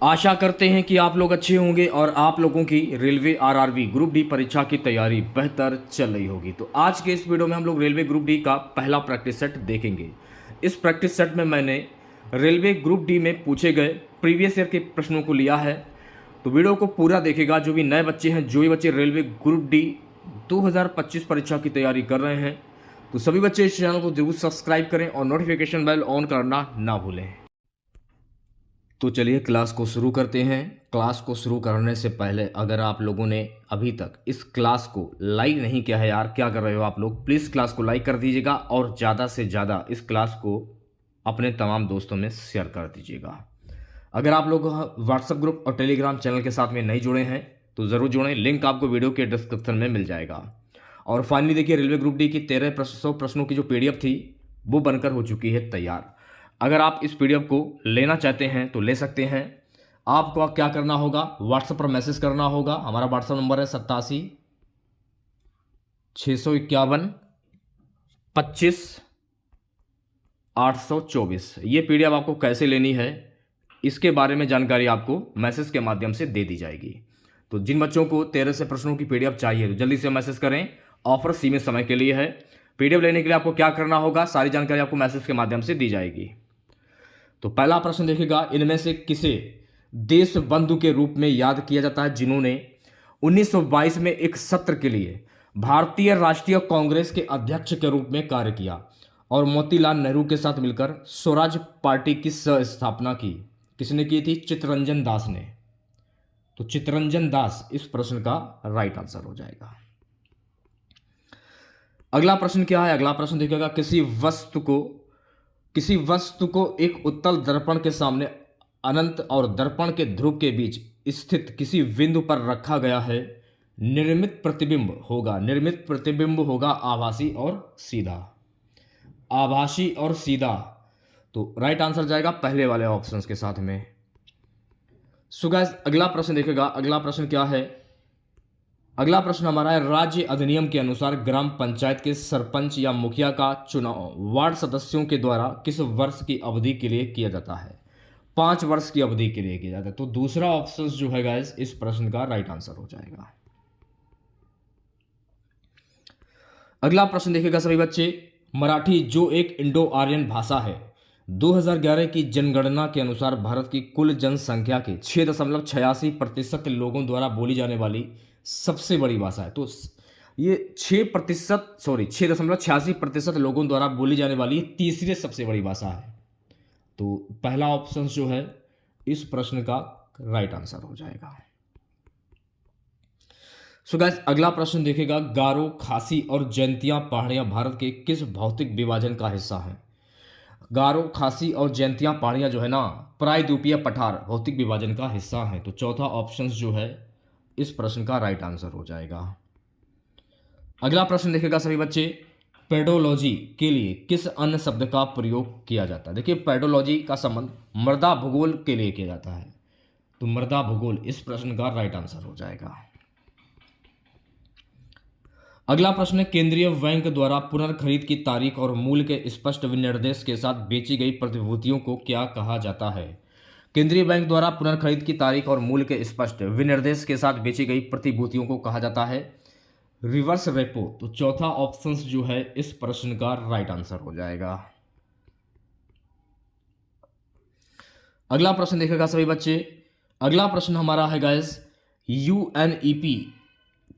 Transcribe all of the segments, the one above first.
आशा करते हैं कि आप लोग अच्छे होंगे और आप लोगों की रेलवे आरआरबी ग्रुप डी परीक्षा की तैयारी बेहतर चल रही होगी। तो आज के इस वीडियो में हम लोग रेलवे ग्रुप डी का पहला प्रैक्टिस सेट देखेंगे। इस प्रैक्टिस सेट में मैंने रेलवे ग्रुप डी में पूछे गए प्रीवियस ईयर के प्रश्नों को लिया है। तो वीडियो को पूरा देखेगा। जो भी नए बच्चे हैं, जो भी बच्चे रेलवे ग्रुप डी 2025 परीक्षा की तैयारी कर रहे हैं, तो सभी बच्चे इस चैनल को जरूर सब्सक्राइब करें और नोटिफिकेशन बेल ऑन करना ना भूलें। तो चलिए क्लास को शुरू करते हैं। क्लास को शुरू करने से पहले अगर आप लोगों ने अभी तक इस क्लास को लाइक नहीं किया है, यार क्या कर रहे हो आप लोग, प्लीज़ क्लास को लाइक कर दीजिएगा और ज़्यादा से ज़्यादा इस क्लास को अपने तमाम दोस्तों में शेयर कर दीजिएगा। अगर आप लोग व्हाट्सएप ग्रुप और टेलीग्राम चैनल के साथ में नहीं जुड़े हैं तो ज़रूर जुड़ें, लिंक आपको वीडियो के डिस्क्रिप्शन में मिल जाएगा। और फाइनली देखिए, रेलवे ग्रुप डी की 1300 प्रश्नों की जो PDF थी वो बनकर हो चुकी है तैयार। अगर आप इस PDF को लेना चाहते हैं तो ले सकते हैं। आपको क्या करना होगा, व्हाट्सएप पर मैसेज करना होगा। हमारा व्हाट्सएप नंबर है 87 651 25 824। ये PDF आपको कैसे लेनी है इसके बारे में जानकारी आपको मैसेज के माध्यम से दे दी जाएगी। तो जिन बच्चों को 13 से प्रश्नों की PDF चाहिए तो जल्दी से मैसेज करें। ऑफर सीमित समय के लिए है। PDF लेने के लिए आपको क्या करना होगा, सारी जानकारी आपको मैसेज के माध्यम से दी जाएगी। तो पहला प्रश्न देखिएगा, इनमें से किसे देश बंधु के रूप में याद किया जाता है जिन्होंने 1922 में एक सत्र के लिए भारतीय राष्ट्रीय कांग्रेस के अध्यक्ष के रूप में कार्य किया और मोतीलाल नेहरू के साथ मिलकर स्वराज पार्टी की स्थापना की? किसने की थी? चित्तरंजन दास ने। तो चित्तरंजन दास इस प्रश्न का राइट आंसर हो जाएगा। अगला प्रश्न क्या है? अगला प्रश्न देखिएगा, किसी वस्तु को एक उत्तल दर्पण के सामने अनंत और दर्पण के ध्रुव के बीच स्थित किसी बिंदु पर रखा गया है। निर्मित प्रतिबिंब होगा आभासी और सीधा। आभासी और सीधा, तो राइट आंसर जाएगा पहले वाले ऑप्शंस के साथ में। सो गाइस, अगला प्रश्न देखेगा। अगला प्रश्न क्या है? अगला प्रश्न हमारा है, राज्य अधिनियम के अनुसार ग्राम पंचायत के सरपंच या मुखिया का चुनाव वार्ड सदस्यों के द्वारा किस वर्ष की अवधि के लिए किया जाता है? 5 वर्ष की अवधि के लिए किया जाता है। तो दूसरा ऑप्शन जो है गाइस इस प्रश्न का राइट आंसर हो जाएगा। अगला प्रश्न देखिएगा सभी बच्चे, मराठी जो एक इंडो आर्यन भाषा है, 2011 की जनगणना के अनुसार भारत की कुल जनसंख्या के 6.86% लोगों द्वारा बोली जाने वाली सबसे बड़ी भाषा है। तो ये 6.86% लोगों द्वारा बोली जाने वाली तीसरी सबसे बड़ी भाषा है। तो पहला ऑप्शन जो है इस प्रश्न का राइट आंसर हो जाएगा। सो गाइस, अगला प्रश्न देखेगा, गारो, खासी और जयंतिया पहाड़ियां भारत के किस भौतिक विभाजन का हिस्सा हैं? गारो, खासी और जयंतिया पहाड़ियां जो है ना, प्रायद्वीपीय पठार भौतिक विभाजन का हिस्सा है। तो चौथा ऑप्शन जो है इस प्रश्न का राइट आंसर हो जाएगा। अगला प्रश्न देखेगा सभी बच्चे, पेडोलॉजी के लिए किस अन्य शब्द का प्रयोग किया जाता है? देखिए, पेडोलॉजी का संबंध मृदा भूगोल के लिए किया जाता है। तो मृदा भूगोल इस प्रश्न का राइट आंसर हो जाएगा। अगला प्रश्न है, केंद्रीय बैंक द्वारा पुनर्खरीद की तारीख और मूल्य के स्पष्ट विनिर्देश के साथ बेची गई प्रतिभूतियों को क्या कहा जाता है? केंद्रीय बैंक द्वारा पुनर्खरीद की तारीख और मूल्य के स्पष्ट विनिर्देश के साथ बेची गई प्रतिभूतियों को कहा जाता है रिवर्स रेपो। तो चौथा ऑप्शन जो है इस प्रश्न का राइट आंसर हो जाएगा। अगला प्रश्न देखेगा सभी बच्चे। अगला प्रश्न हमारा है गाइस, UNEP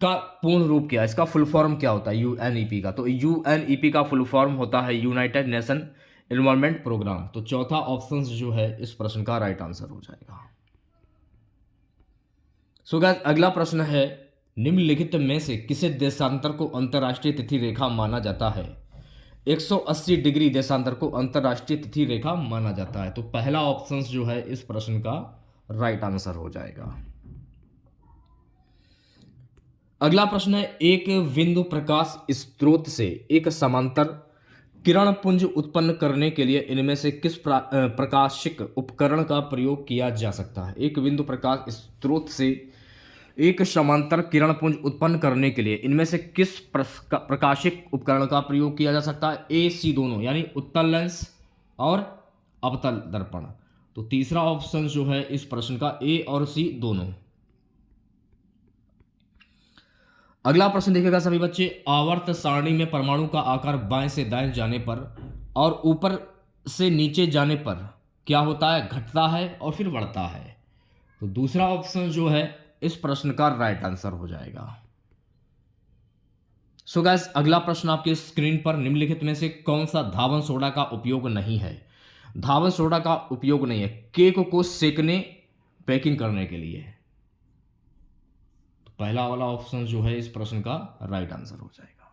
का पूर्ण रूप क्या है? इसका फुल फॉर्म क्या होता है UNEP का? तो UNEP का फुल फॉर्म होता है यूनाइटेड नेशन एनवायरमेंट प्रोग्राम। तो चौथा ऑप्शन जो है इस प्रश्न का राइट आंसर हो जाएगा। सो गाइस, अगला प्रश्न है, निम्नलिखित में से किसे देशांतर को अंतरराष्ट्रीय तिथि रेखा माना जाता है? 180 डिग्री देशांतर को अंतरराष्ट्रीय तिथि रेखा माना जाता है। तो पहला ऑप्शन जो है इस प्रश्न का राइट आंसर हो जाएगा। अगला प्रश्न है, एक बिंदु प्रकाश स्रोत से एक समांतर किरण पुंज उत्पन्न करने के लिए इनमें से किस प्रकाशिक उपकरण का प्रयोग किया जा सकता है? एक बिंदु प्रकाश स्रोत से एक समांतर किरण पुंज उत्पन्न करने के लिए इनमें से किस प्रकाशिक उपकरण का प्रयोग किया जा सकता है? AC दोनों, यानी उत्तल लेंस और अवतल दर्पण। तो तीसरा ऑप्शन जो है इस प्रश्न का ए और सी दोनों। अगला प्रश्न देखिएगा सभी बच्चे, आवर्त सारणी में परमाणु का आकार बाएं से दाएं जाने पर और ऊपर से नीचे जाने पर क्या होता है? घटता है और फिर बढ़ता है। तो दूसरा ऑप्शन जो है इस प्रश्न का राइट आंसर हो जाएगा। सो गाइस, अगला प्रश्न आपके स्क्रीन पर, निम्नलिखित में से कौन सा धावन सोडा का उपयोग नहीं है? धावन सोडा का उपयोग नहीं है केक को सेकने, बेकिंग करने के लिए। तो पहला वाला ऑप्शन जो है इस प्रश्न का राइट आंसर हो जाएगा।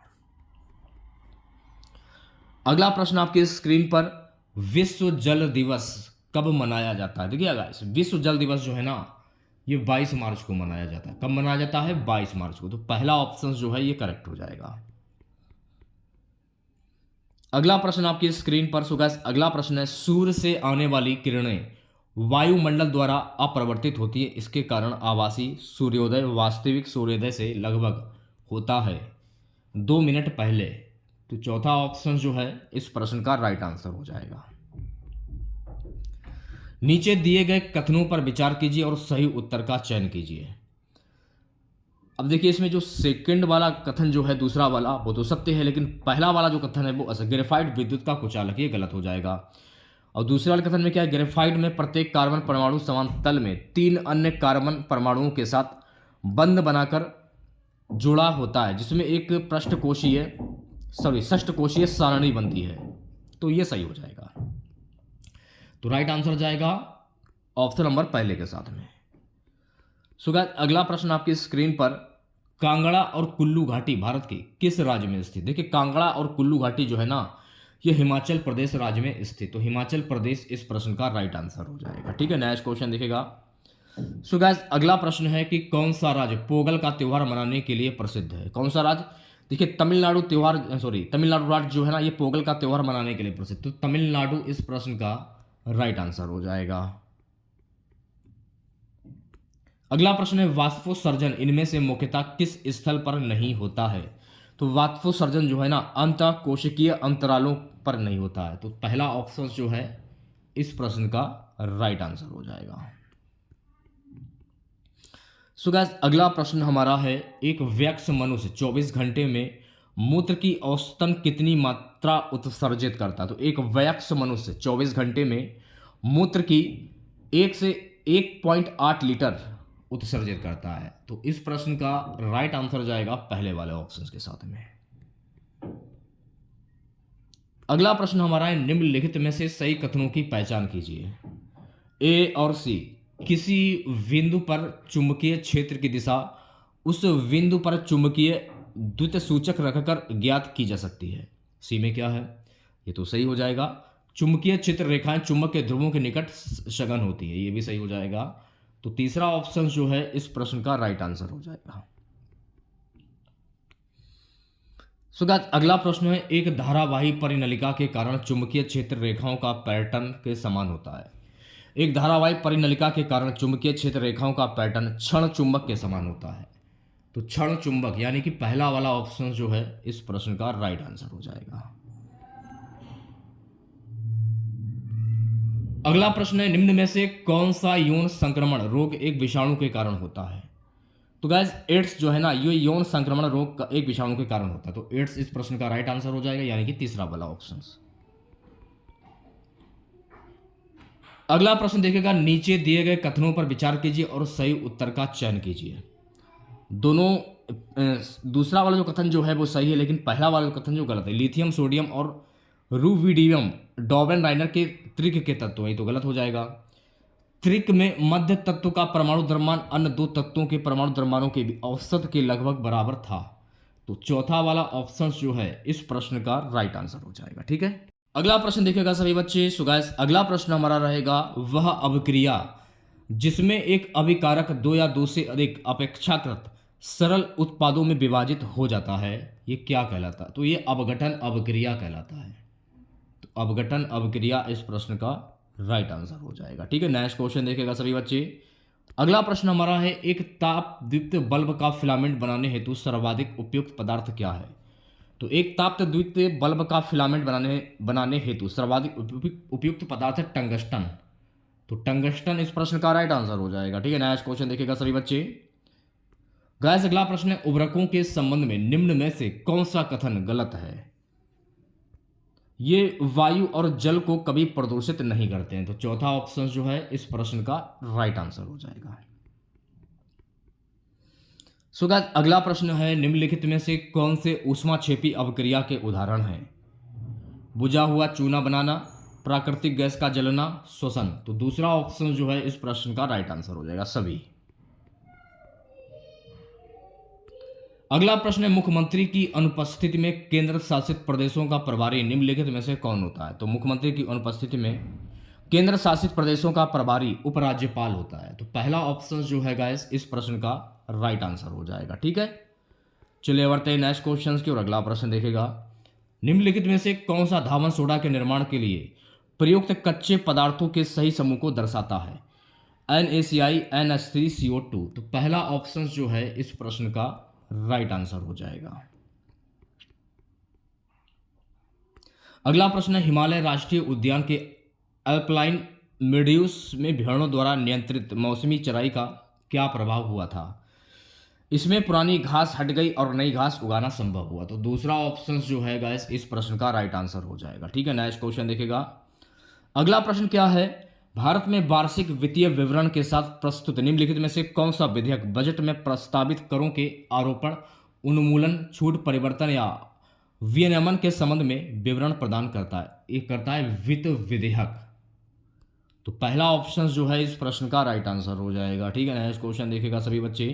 अगला प्रश्न आपके स्क्रीन पर, विश्व जल दिवस कब मनाया जाता है? देखिए गाइस, विश्व जल दिवस जो है ना, ये 22 मार्च को मनाया जाता है। कब मनाया जाता है? 22 मार्च को। तो पहला ऑप्शन जो है ये करेक्ट हो जाएगा। अगला प्रश्न आपकी स्क्रीन पर, सो गाइस अगला प्रश्न है, सूर्य से आने वाली किरणें वायुमंडल द्वारा अपरिवर्तित होती है, इसके कारण आभासी सूर्योदय वास्तविक सूर्योदय से लगभग होता है 2 मिनट पहले। तो चौथा ऑप्शन जो है इस प्रश्न का राइट आंसर हो जाएगा। नीचे दिए गए कथनों पर विचार कीजिए और सही उत्तर का चयन कीजिए। अब देखिए, इसमें जो सेकंड वाला कथन जो है, दूसरा वाला, वो तो सत्य है, लेकिन पहला वाला जो कथन है वो असत्य। ग्रेफाइट विद्युत का कुचालक, ये गलत हो जाएगा। और दूसरे वाले कथन में क्या है? ग्रेफाइट में प्रत्येक कार्बन परमाणु समान तल में 3 अन्य कार्बन परमाणुओं के साथ बंध बनाकर जुड़ा होता है, जिसमें एक षष्ठकोशीय सारणी बनती है। तो ये सही हो जाएगा। तो राइट आंसर जाएगा ऑप्शन नंबर पहले के साथ में। सो गाइस, अगला प्रश्न आपकी स्क्रीन पर, कांगड़ा और कुल्लू घाटी भारत के किस राज्य में स्थित? देखिए, कांगड़ा और कुल्लू घाटी जो है ना, ये हिमाचल प्रदेश राज्य में स्थित। तो हिमाचल प्रदेश इस प्रश्न का राइट आंसर हो जाएगा। ठीक है, नेक्स्ट क्वेश्चन देखिएगा। सो गाइस, अगला प्रश्न है कि कौन सा राज्य पोंगल का त्योहार मनाने के लिए प्रसिद्ध है? कौन सा राज्य? देखिए, तमिलनाडु राज्य जो है ना, ये पोंगल का त्योहार मनाने के लिए प्रसिद्ध। तो तमिलनाडु इस प्रश्न का राइट आंसर हो जाएगा। अगला प्रश्न है, वाष्पोत्सर्जन इनमें से मुख्यतः किस स्थल पर नहीं होता है? तो वाष्पोत्सर्जन जो है ना, अंतःकोशिकीय अंतरालों पर नहीं होता है। तो पहला ऑप्शन जो है इस प्रश्न का राइट आंसर हो जाएगा। सो गाइस, अगला प्रश्न हमारा है, एक वयस्क मनुष्य 24 घंटे में मूत्र की औसतन कितनी मात्रा उत्सर्जित करता है? तो एक वयस्क मनुष्य 24 घंटे में मूत्र की 1 से 1.8 लीटर उत्सर्जित करता है। तो इस प्रश्न का राइट आंसर जाएगा पहले वाले ऑप्शन के साथ में। अगला प्रश्न हमारा है, निम्नलिखित में से सही कथनों की पहचान कीजिए। ए और सी, किसी बिंदु पर चुंबकीय क्षेत्र की दिशा उस बिंदु पर चुंबकीय द्वितीय सूचक रखकर ज्ञात की जा सकती है। सी में क्या है? ये तो सही हो जाएगा। चुंबकीय क्षेत्र रेखाएं चुंबक के ध्रुवों के निकट सघन होती है, ये भी सही हो जाएगा। तो तीसरा ऑप्शन जो है इस प्रश्न का राइट आंसर हो जाएगा। सो गाइस, अगला प्रश्न है, एक धारावाही परिनलिका के कारण चुंबकीय क्षेत्र रेखाओं का पैटर्न के समान होता है। एक धारावाही परिनलिका के कारण चुंबकीय क्षेत्र रेखाओं का पैटर्न क्षण चुंबक के समान होता है। तो क्षण चुंबक यानी कि पहला वाला ऑप्शन जो है इस प्रश्न का राइट आंसर हो जाएगा। अगला प्रश्न है, निम्न में से कौन सा यौन संक्रमण रोग एक विषाणु के कारण होता है? तो गाइस, एड्स जो है ना, ये यौन संक्रमण रोग का एक विषाणु के कारण होता है। तो एड्स इस प्रश्न का राइट आंसर हो जाएगा, यानी कि तीसरा वाला ऑप्शन। अगला प्रश्न देखिएगा, नीचे दिए गए कथनों पर विचार कीजिए और सही उत्तर का चयन कीजिए। दोनों दूसरा वाला जो कथन जो है वो सही है, लेकिन पहला वाला कथन जो गलत है। लिथियम सोडियम और रूबिडियम डॉबेन राइनर के त्रिक के तत्व हैं, तो गलत हो जाएगा। त्रिक में मध्य तत्व का परमाणु द्रव्यमान अन्य 2 तत्वों के परमाणु द्रव्यमानों के औसत के लगभग बराबर था। तो चौथा वाला ऑप्शन जो है इस प्रश्न का राइट आंसर हो जाएगा। ठीक है, अगला प्रश्न देखिएगा सभी बच्चे। सो गाइस, अगला प्रश्न हमारा रहेगा, वह अभिक्रिया जिसमें एक अभिकारक 2 या 2 से अधिक अपेक्षाकृत सरल उत्पादों में विभाजित हो जाता है, ये क्या कहलाता है? तो ये अपघटन अभिक्रिया कहलाता है। तो अपघटन अभिक्रिया इस प्रश्न का राइट आंसर हो जाएगा। ठीक है, नेक्स्ट क्वेश्चन देखिएगा सभी बच्चे। अगला प्रश्न हमारा है, एक ताप द्वितीय बल्ब का फिलामेंट बनाने हेतु सर्वाधिक उपयुक्त पदार्थ क्या है? तो एक ताप द्वितीय बल्ब का फिलामेंट बनाने हेतु सर्वाधिक उपयुक्त पदार्थ है टंगस्टन। तो टंगस्टन इस प्रश्न का राइट आंसर हो जाएगा। ठीक है, नेक्स्ट क्वेश्चन देखिएगा सभी बच्चे। गाइस अगला प्रश्न है, उर्वरकों के संबंध में निम्न में से कौन सा कथन गलत है? ये वायु और जल को कभी प्रदूषित नहीं करते हैं। तो चौथा ऑप्शन जो है इस प्रश्न का राइट आंसर हो जाएगा। सो गाइस अगला प्रश्न है, निम्नलिखित में से कौन से ऊष्माक्षेपी अवक्रिया के उदाहरण हैं? बुझा हुआ चूना बनाना, प्राकृतिक गैस का जलना, श्वसन। तो दूसरा ऑप्शन जो है इस प्रश्न का राइट आंसर हो जाएगा सभी। अगला प्रश्न है, मुख्यमंत्री की अनुपस्थिति में केंद्र शासित प्रदेशों का प्रभारी निम्नलिखित में से कौन होता है? तो मुख्यमंत्री की अनुपस्थिति में केंद्र शासित प्रदेशों का प्रभारी उपराज्यपाल होता है। तो पहला ऑप्शन जो है गाइस इस प्रश्न का राइट आंसर हो जाएगा। ठीक है, चलिए बढ़ते हैं नेक्स्ट क्वेश्चन की और अगला प्रश्न देखेगा, निम्नलिखित में से कौन सा धावन सोडा के निर्माण के लिए प्रयुक्त कच्चे पदार्थों के सही समूह को दर्शाता है? NaCl NH3CO2। तो पहला ऑप्शन जो है इस प्रश्न का राइट आंसर हो जाएगा। अगला प्रश्न है, हिमालय राष्ट्रीय उद्यान के अल्पाइन मेड्यूस में भेड़ों द्वारा नियंत्रित मौसमी चराई का क्या प्रभाव हुआ था? इसमें पुरानी घास हट गई और नई घास उगाना संभव हुआ। तो दूसरा ऑप्शन जो है गाइस इस प्रश्न का राइट आंसर हो जाएगा। ठीक है, नेक्स्ट क्वेश्चन देखेगा। अगला प्रश्न क्या है, भारत में वार्षिक वित्तीय विवरण के साथ प्रस्तुत निम्नलिखित में से कौन सा विधेयक बजट में प्रस्तावित करों के आरोपण, उन्मूलन, छूट, परिवर्तन या विनियमन के संबंध में विवरण प्रदान करता है? ये करता है वित्त विधेयक। तो पहला ऑप्शन जो है इस प्रश्न का राइट आंसर हो जाएगा। ठीक है, नेक्स्ट क्वेश्चन देखेगा सभी बच्चे।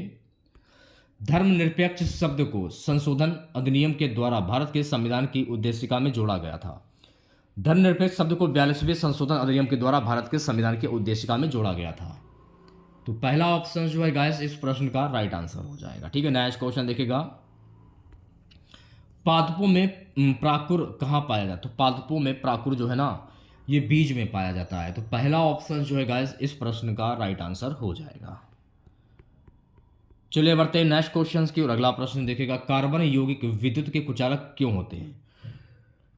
धर्मनिरपेक्ष शब्द को संशोधन अधिनियम के द्वारा भारत के संविधान की उद्देशिका में जोड़ा गया था। धर्मनिरपेक्ष शब्द को 42वें संशोधन अधिनियम के द्वारा भारत के संविधान की उद्देशिका में जोड़ा गया था। तो पहला ऑप्शन जो है गाइस इस प्रश्न का राइट आंसर हो जाएगा। ठीक है, नेक्स्ट क्वेश्चन देखेगा, पादपों में प्राकुर कहाँ पाया जाता है? तो पादपों में प्राकुर जो है ना ये बीज में पाया जाता है। तो पहला ऑप्शन जो है गाइस इस प्रश्न का राइट आंसर हो जाएगा। चलिए बढ़ते हैं नेक्स्ट क्वेश्चन की और अगला प्रश्न देखेगा, कार्बन यौगिक विद्युत के कुचालक क्यों होते हैं?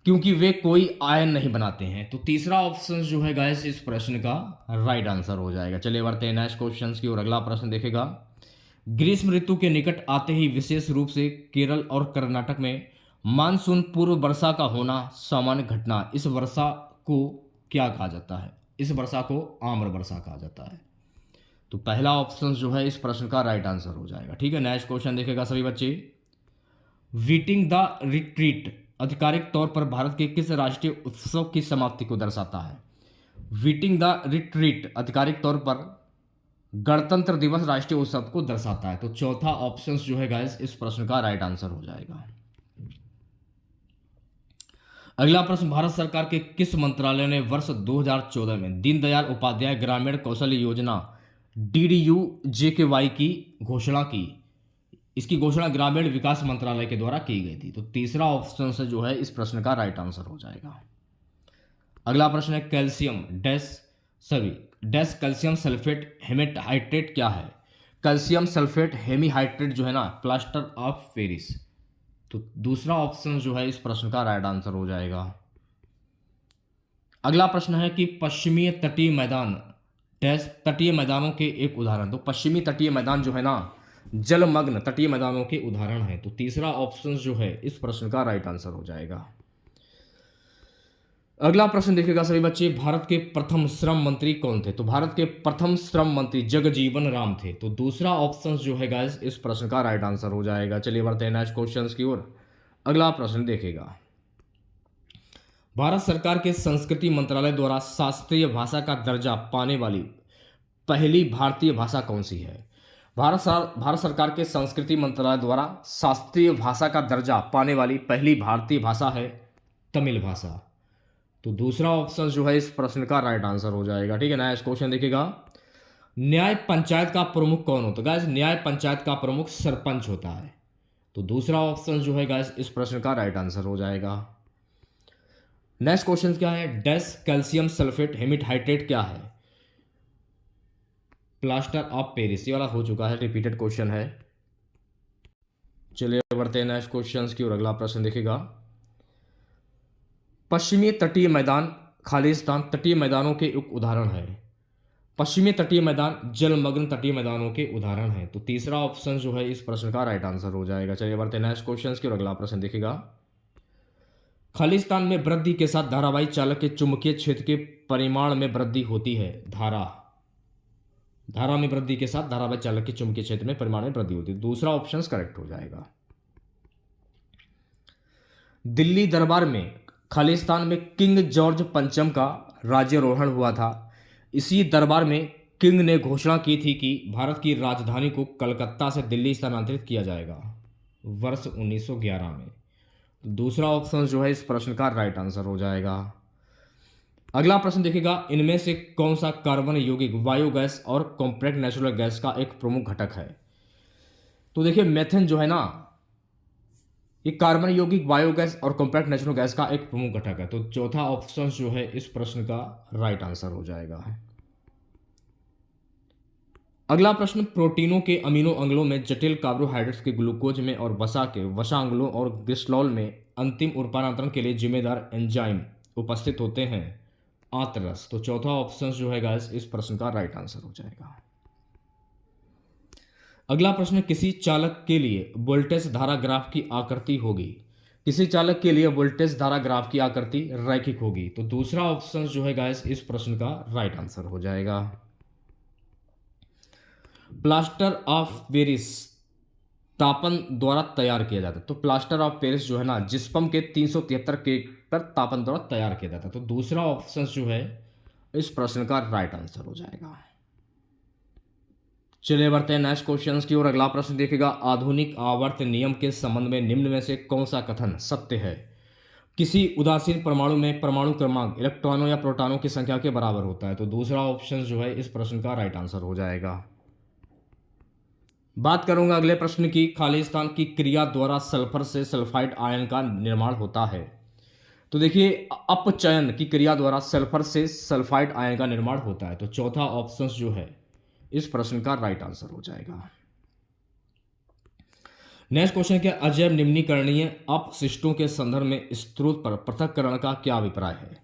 क्योंकि वे कोई आयन नहीं बनाते हैं। तो तीसरा ऑप्शन जो है गाइस इस प्रश्न का राइट आंसर हो जाएगा। चलिए बढ़ते हैं नेक्स्ट क्वेश्चन की और अगला प्रश्न देखेगा, ग्रीष्म ऋतु के निकट आते ही विशेष रूप से केरल और कर्नाटक में मानसून पूर्व वर्षा का होना सामान्य घटना, इस वर्षा को क्या कहा जाता है? इस वर्षा को आम्र वर्षा कहा जाता है। तो पहला ऑप्शन जो है इस प्रश्न का राइट आंसर हो जाएगा। ठीक है, नेक्स्ट क्वेश्चन देखेगा सभी बच्चे, वीटिंग द रिट्रीट आधिकारिक तौर पर भारत के किस राष्ट्रीय उत्सव की समाप्ति को दर्शाता है? वीटिंग द रिट्रीट आधिकारिक तौर पर गणतंत्र दिवस राष्ट्रीय उत्सव को दर्शाता है। तो चौथा ऑप्शन जो है गाइस इस प्रश्न का राइट आंसर हो जाएगा। अगला प्रश्न, भारत सरकार के किस मंत्रालय ने वर्ष 2014 में दीनदयाल उपाध्याय ग्रामीण कौशल योजना DDU-JKY की घोषणा की? इसकी घोषणा ग्रामीण विकास मंत्रालय के द्वारा की गई थी। तो तीसरा ऑप्शन से जो है इस प्रश्न का राइट आंसर हो जाएगा। अगला प्रश्न है, डैश कैल्शियम सल्फेट हेमीहाइड्रेट क्या है? कैल्शियम सल्फेट हेमीहाइड्रेट जो है ना प्लास्टर ऑफ पेरिस। तो दूसरा ऑप्शन जो है इस प्रश्न का राइट आंसर हो जाएगा। अगला प्रश्न है कि पश्चिमी तटीय मैदान डैश तटीय मैदानों के एक उदाहरण। तो पश्चिमी तटीय मैदान जो है ना जलमग्न तटीय मैदानों के उदाहरण है। तो तीसरा ऑप्शन जो है इस प्रश्न का राइट आंसर हो जाएगा। अगला प्रश्न देखिएगा सभी बच्चे, भारत के प्रथम श्रम मंत्री कौन थे? तो भारत के प्रथम श्रम मंत्री जगजीवन राम थे। तो दूसरा ऑप्शन जो है गाइस इस प्रश्न का राइट आंसर हो जाएगा। चलिए बढ़ते हैं नेक्स्ट क्वेश्चन की ओर। अगला प्रश्न देखेगा, भारत सरकार के संस्कृति मंत्रालय द्वारा शास्त्रीय भाषा का दर्जा पाने वाली पहली भारतीय भाषा कौन सी है? भारत सरकार के संस्कृति मंत्रालय द्वारा शास्त्रीय भाषा का दर्जा पाने वाली पहली भारतीय भाषा है तमिल भाषा। तो दूसरा ऑप्शन जो है इस प्रश्न का राइट आंसर हो जाएगा। ठीक है, नेक्स्ट क्वेश्चन देखिएगा, न्याय पंचायत का प्रमुख कौन होता है? गाइस न्याय पंचायत का प्रमुख सरपंच होता है। तो दूसरा ऑप्शन जो है गाइस इस प्रश्न का राइट आंसर हो जाएगा। नेक्स्ट क्वेश्चन क्या है, डैश कैल्शियम सल्फेट हेमीहाइड्रेट क्या है? Plaster of Paris. ये वाला हो चुका है, रिपीटेड क्वेश्चन है। चलिए बढ़ते हैं नेक्स्ट क्वेश्चन की और अगला प्रश्न देखिएगा, पश्चिमी तटीय मैदान खालिस्तान तटीय मैदानों के एक उदाहरण है। पश्चिमी तटीय मैदान जलमग्न तटीय मैदानों के उदाहरण हैं। तो तीसरा ऑप्शन जो है इस प्रश्न का राइट आंसर हो जाएगा। चलिए बढ़ते हैं नेक्स्ट क्वेश्चन की और अगला प्रश्न देखिएगा। खालिस्तान में वृद्धि के साथ धारावाही चालक के चुंबकीय क्षेत्र के परिमाण में वृद्धि होती है। धारा में वृद्धि के साथ धारावाही चालक के चुंबकीय क्षेत्र में परिमाण में वृद्धि होती है। दूसरा ऑप्शन करेक्ट हो जाएगा। दिल्ली दरबार में खालिस्तान में किंग जॉर्ज पंचम का राज्यारोहण हुआ था। इसी दरबार में किंग ने घोषणा की थी कि भारत की राजधानी को कलकत्ता से दिल्ली स्थानांतरित किया जाएगा वर्ष 1911 में। दूसरा ऑप्शन जो है इस प्रश्न का राइट आंसर हो जाएगा। अगला प्रश्न देखिएगा। इनमें से कौन सा कार्बन यौगिक बायोगैस और कॉम्पैक्ट नेचुरल गैस का एक प्रमुख घटक है? तो देखिए मेथेन जो है ना, ये कार्बन यौगिक बायोगैस और कॉम्पैक्ट नेचुरल गैस का एक प्रमुख घटक है। तो चौथा ऑप्शन जो है इस प्रश्न का राइट आंसर हो जाएगा। अगला प्रश्न। प्रोटीनों के अमीनो अम्लों में जटिल कार्बोहाइड्रेट्स के ग्लूकोज में और वसा के वसा अम्लों और ग्लिसरॉल में अंतिम रूपांतरण के लिए जिम्मेदार एंजाइम उपस्थित होते हैं। आंत्ररस। तो चौथा ऑप्शन जो है गाइस इस प्रश्न का राइट आंसर हो जाएगा। अगला प्रश्न। किसी चालक के लिए वोल्टेज धारा ग्राफ की आकृति होगी। किसी चालक के लिए वोल्टेज धारा ग्राफ की आकृति रैखिक होगी। तो दूसरा ऑप्शन जो है गाइस इस प्रश्न का राइट आंसर हो जाएगा। प्लास्टर ऑफ पेरिस तापन द्वारा तैयार किया जाता है। तो प्लास्टर ऑफ पेरिस जो है ना, जिस्पम के 373 के पर तापन द्वारा तैयार किया जाता है। तो दूसरा ऑप्शन जो है इस प्रश्न का राइट आंसर हो जाएगा। चलिए बढ़ते हैं नेक्स्ट क्वेश्चन की ओर। अगला प्रश्न देखिएगा। आधुनिक आवर्त नियम के संबंध में निम्न में से कौन सा कथन सत्य है? किसी उदासीन परमाणु में परमाणु क्रमांक इलेक्ट्रॉनों या प्रोटॉनों की संख्या के बराबर होता है। तो दूसरा ऑप्शन जो है इस प्रश्न का राइट आंसर हो जाएगा। बात करूंगा अगले प्रश्न की। खालिस्तान की क्रिया द्वारा सल्फर से सल्फाइड आयन का निर्माण होता है। तो देखिए अपचयन की क्रिया द्वारा सल्फर से सल्फाइड आयन का निर्माण होता है। तो चौथा ऑप्शन जो है इस प्रश्न का राइट आंसर हो जाएगा। नेक्स्ट क्वेश्चन क्या। अजैव निम्नीकरणीय अपशिष्टों के संदर्भ में स्रोत पर पृथक्करण का क्या अभिप्राय है?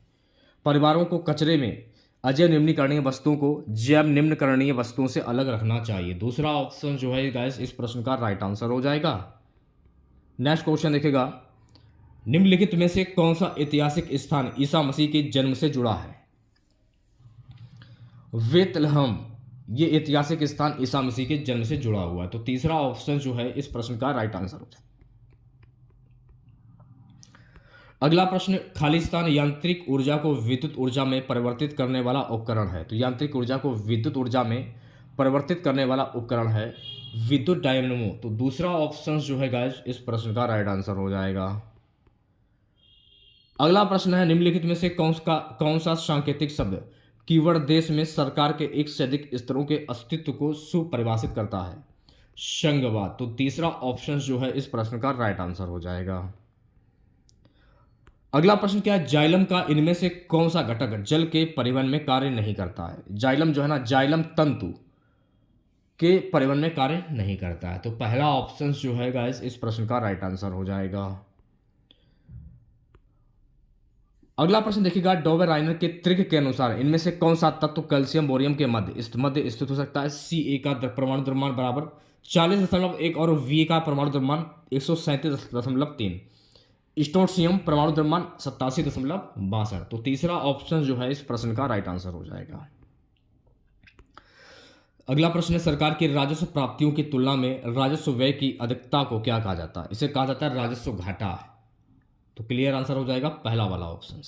परिवारों को कचरे में अजैव निम्नीकरणीय वस्तुओं को जैव निम्नीकरणीय वस्तुओं से अलग रखना चाहिए। दूसरा ऑप्शन जो है गाइस इस प्रश्न का राइट आंसर हो जाएगा। नेक्स्ट क्वेश्चन देखेगा। निम्नलिखित में से कौन सा ऐतिहासिक स्थान ईसा मसीह के जन्म से जुड़ा है? बेथलहम ये ऐतिहासिक स्थान ईसा मसीह के जन्म से जुड़ा हुआ है। तो तीसरा ऑप्शन जो है इस प्रश्न का राइट आंसर हो जाएगा। अगला प्रश्न। खालिस्तान यांत्रिक ऊर्जा को विद्युत ऊर्जा में परिवर्तित करने वाला उपकरण है। तो यांत्रिक ऊर्जा को विद्युत ऊर्जा में परिवर्तित करने वाला उपकरण है विद्युत डायनेमो। तो दूसरा ऑप्शन जो है गाइस इस प्रश्न का राइट आंसर हो जाएगा। अगला प्रश्न है। निम्नलिखित में से कौन सा सांकेतिक शब्द कीवर्ड देश में सरकार के एक से अधिक स्तरों के अस्तित्व को सुपरिभाषित करता है? संघवाद। तो तीसरा ऑप्शन जो है इस प्रश्न का राइट आंसर हो जाएगा। अगला प्रश्न क्या है। जाइलम का इनमें से कौन सा घटक जल के परिवहन में कार्य नहीं करता है? जाइलम जो है ना, जाइलम तंतु के परिवहन में कार्य नहीं करता है। तो पहला ऑप्शन जो है गाइस इस प्रश्न का राइट आंसर हो जाएगा। अगला प्रश्न देखिएगा। डॉबे राइनर के त्रिक के अनुसार इनमें से कौन सा तत्व कैल्शियम बोरियम के मध्य स्थित हो सकता है? Ca का परमाणु द्रव्यमान बराबर 40.1 और Va का परमाणु द्रव्यमान 137.3। स्ट्रोंशियम परमाणु द्रव्यमान 87.62। तो तीसरा ऑप्शन जो है इस प्रश्न का राइट आंसर हो जाएगा। अगला प्रश्न है। सरकार की राजस्व प्राप्तियों की तुलना में राजस्व व्यय की अधिकता को क्या कहा जाता है? इसे कहा जाता है राजस्व घाटा। तो क्लियर आंसर हो जाएगा पहला वाला ऑप्शन।